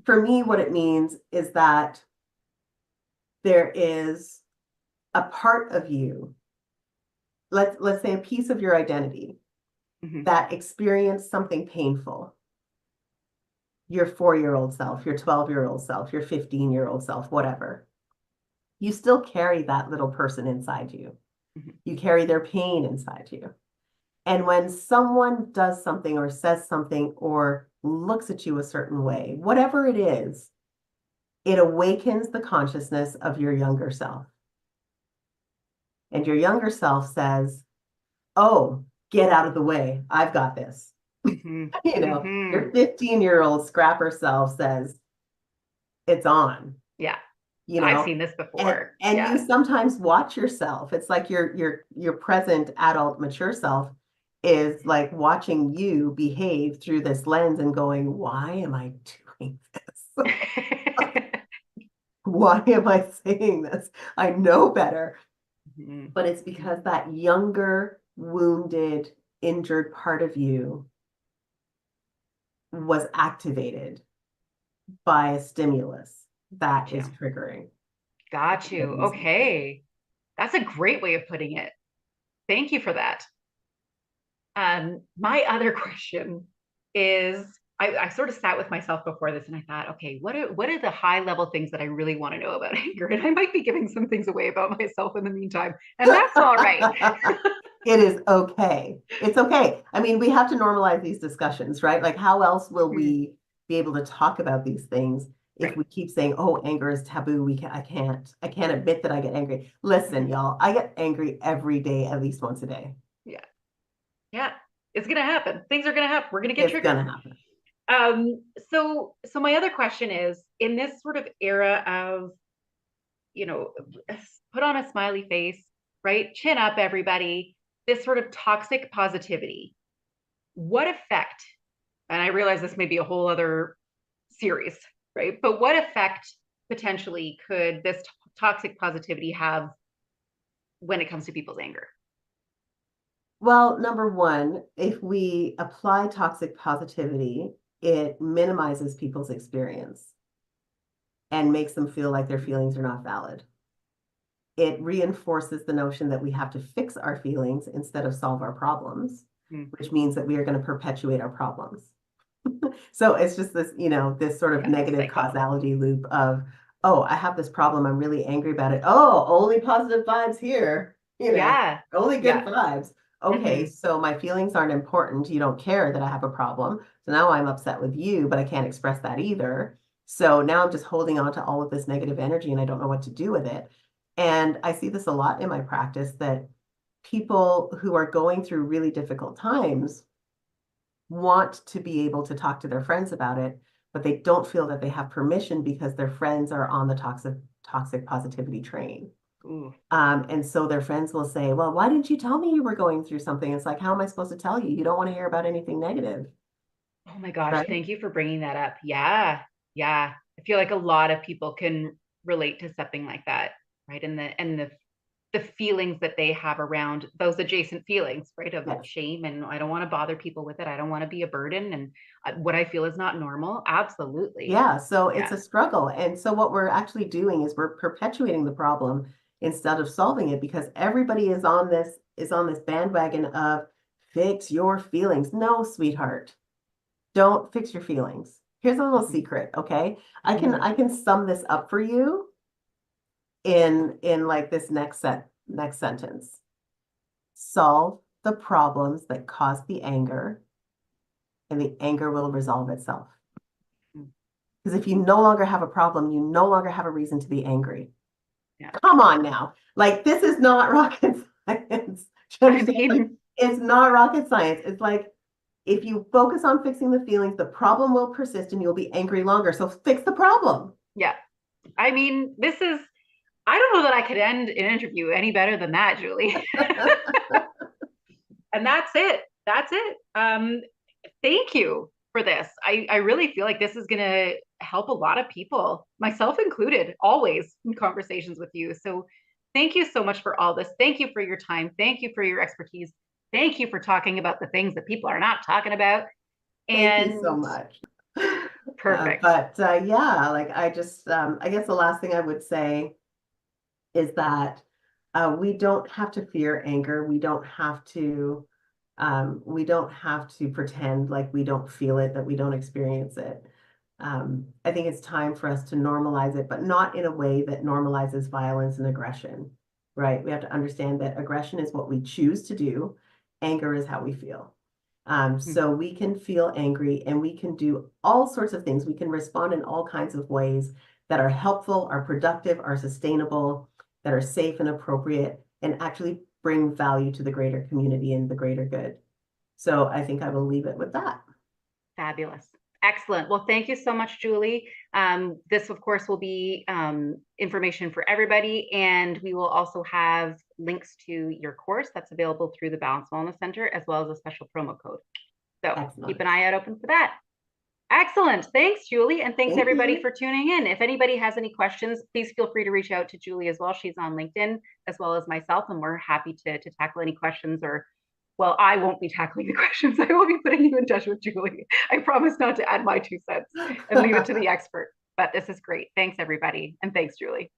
For me, what it means is that there is a part of you, let's say a piece of your identity Mm-hmm. that experienced something painful. Your 4-year-old self, your 12-year-old self, your 15-year-old self, whatever. You still carry that little person inside you. Mm-hmm. You carry their pain inside you. And when someone does something or says something or looks at you a certain way, whatever it is, it awakens the consciousness of your younger self. And your younger self says, oh, get out of the way. I've got this. Mm-hmm. Your Mm-hmm. 15-year-old scrapper self says, it's on. Yeah, you I've know seen this and before. and you Yeah. sometimes watch yourself. It's like your present adult mature self is like watching you behave through this lens and going, why am I doing this? Why am I saying this? I know better. Mm-hmm. But it's because that younger wounded injured part of you was activated by a stimulus that Got is you. triggering. Got you. Okay. That's a great way of putting it. Thank you for that. My other question is I sort of sat with myself before this and I thought, okay, what are the high level things that I really want to know about anger? And I might be giving some things away about myself in the meantime, and that's all right. It is okay. It's okay. I mean, we have to normalize these discussions, right? Like, how else will Mhm. we be able to talk about these things if Right. we keep saying, "Oh, anger is taboo. I can't admit that I get angry." Listen, Mhm. y'all, I get angry every day, at least once a day. Yeah. Yeah. It's gonna happen. Things are gonna happen. We're gonna get It's triggered. gonna happen. So my other question is, in this sort of era of, you know, put on a smiley face, right? Chin up, everybody. This sort of toxic positivity. What effect, and I realize this may be a whole other series, right? But what effect potentially could this toxic positivity have when it comes to people's anger? Well, number one, if we apply toxic positivity, it minimizes people's experience and makes them feel like their feelings are not valid. It reinforces the notion that we have to fix our feelings instead of solve our problems, Mm, which means that we are going to perpetuate our problems. So it's just this, this sort of yeah, negative cycle. causality loop of, oh, I have this problem. I'm really angry about it. Oh, only positive vibes here, Yeah, only good yeah. vibes. Okay, Hmm. so my feelings aren't important. You don't care that I have a problem. So now I'm upset with you, but I can't express that either. So now I'm just holding on to all of this negative energy and I don't know what to do with it. And I see this a lot in my practice that people who are going through really difficult times want to be able to talk to their friends about it, but they don't feel that they have permission because their friends are on the toxic positivity train. Ooh. And so their friends will say, well, why didn't you tell me you were going through something? It's like, how am I supposed to tell you? You don't want to hear about anything negative, Oh my gosh, right? thank you for bringing that up. Yeah, yeah. I feel like a lot of people can relate to something like that, right? And the the feelings that they have around those adjacent feelings, right? Of Yes. shame, and I don't want to bother people with it. I don't want to be a burden, and what I feel is not normal. Absolutely. Yeah, so it's Yeah. a struggle. And so what we're actually doing is we're perpetuating the problem instead of solving it, because everybody is on this bandwagon of fix your feelings. No, sweetheart, don't fix your feelings. Here's a little Mhm. secret, okay? I can Mhm. I can sum this up for you in like this next sentence. Solve the problems that cause the anger, and the anger will resolve itself. Mhm. Because if you no longer have a problem, you no longer have a reason to be angry. Yeah. Come on now. Like, this is not rocket science. Do you I understand? Like, mean, it's not rocket science. It's like, if you focus on fixing the feelings, the problem will persist and you'll be angry longer. So fix the problem. yeah. I mean, this is, I don't know that I could end an interview any better than that, Julie. And that's it. That's it. Thank you for this. I really feel like this is going to help a lot of people, myself included, always in conversations with you. So thank you so much for all this. Thank you for your time. Thank you for your expertise. Thank you for talking about the things that people are not talking about. Thank you so And much. perfect. But yeah, like I guess the last thing I would say is that we don't have to fear anger. We don't have to pretend like we don't feel it, that we don't experience it. I think it's time for us to normalize it, but not in a way that normalizes violence and aggression, right? We have to understand that aggression is what we choose to do. Anger is how we feel. So we can feel angry and we can do all sorts of things. We can respond in all kinds of ways that are helpful, are productive, are sustainable, that are safe and appropriate, and actually bring value to the greater community and the greater good. So I think I will leave it with that. Fabulous. Excellent. Well, thank you so much, Julie. This, of course, will be information for everybody, and we will also have links to your course that's available through the Balance Wellness Center, as well as a special promo code. So keep an Excellent. eye out open for that. Excellent. Thanks, Julie. And thanks, Thank everybody, you. for tuning in. If anybody has any questions, please feel free to reach out to Julie as well. She's on LinkedIn, as well as myself, and we're happy to tackle any questions. Or, well, I won't be tackling the questions. I will be putting you in touch with Julie. I promise not to add my 2 cents and leave it to the expert. But this is great. Thanks, everybody. And thanks, Julie.